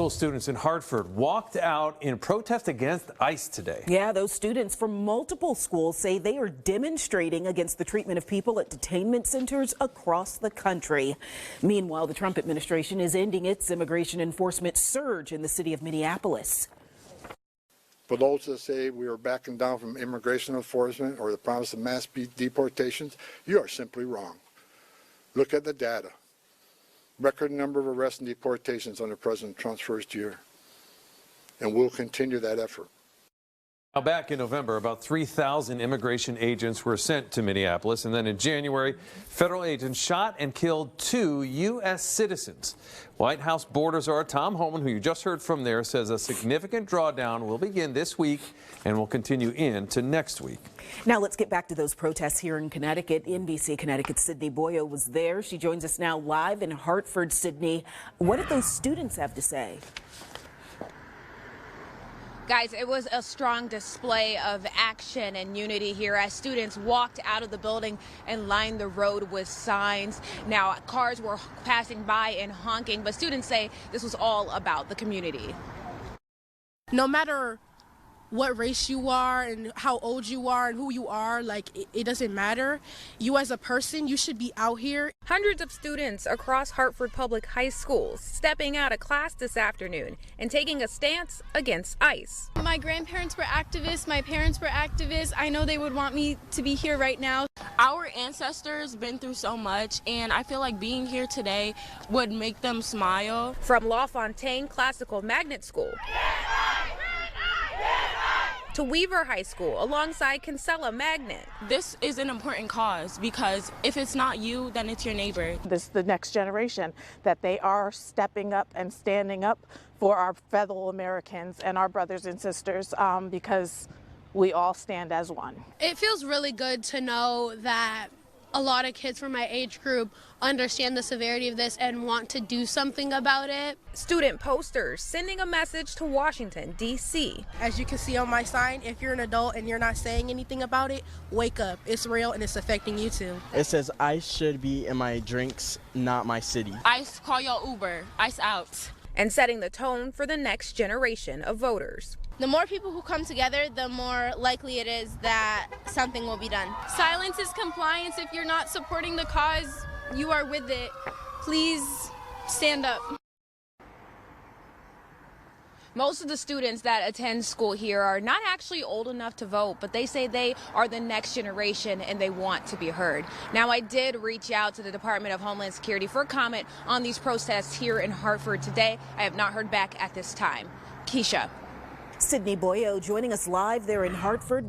school students in Hartford walked out in protest against ICE today. Yeah, those students from multiple schools say they are demonstrating against the treatment of people at detainment centers across the country. Meanwhile, the Trump administration is ending its immigration enforcement surge in the city of Minneapolis. For those that say we are backing down from immigration enforcement or the promise of mass deportations, you are simply wrong. Look at the data. Record number of arrests and deportations under President Trump's first year. And we'll continue that effort. Now, back in November, about 3,000 immigration agents were sent to Minneapolis, and then in January, federal agents shot and killed 2 U.S. citizens. White House border czar Tom Homan, who you just heard from there, says a significant drawdown will begin this week and will continue into next week. Now let's get back to those protests here in Connecticut. NBC Connecticut's Sydney Boyo was there. She joins us now live in Hartford. Sydney, what did those students have to say? Guys, it was a strong display of action and unity here as students walked out of the building and lined the road with signs. Now, cars were passing by and honking, but students say this was all about the community. No matter what race you are and how old you are and who you are, it doesn't matter. You as a person, you should be out here. Hundreds of students across Hartford public high schools stepping out of class this afternoon and taking a stance against ICE. My grandparents were activists, my parents were activists. I know they would want me to be here right now. Our ancestors been through so much, and I feel like being here today would make them smile. From LaFontaine Classical Magnet School to Weaver High School alongside Kinsella Magnet. This is an important cause because if it's not you, then it's your neighbor. This is the next generation that they are stepping up and standing up for our fellow Americans and our brothers and sisters because we all stand as one. It feels really good to know that a lot of kids from my age group understand the severity of this and want to do something about it. Student posters sending a message to Washington, D.C. As you can see on my sign, if you're an adult and you're not saying anything about it, wake up. It's real and it's affecting you too. It says ICE should be in my drinks, not my city. ICE, call your Uber. ICE out. And setting the tone for the next generation of voters. The more people who come together, the more likely it is that something will be done. Silence is compliance. If you're not supporting the cause, you are with it. Please stand up. Most of the students that attend school here are not actually old enough to vote, but they say they are the next generation and they want to be heard. Now, I did reach out to the Department of Homeland Security for comment on these protests here in Hartford today. I have not heard back at this time. Keisha. Sydney Boyo joining us live there in Hartford.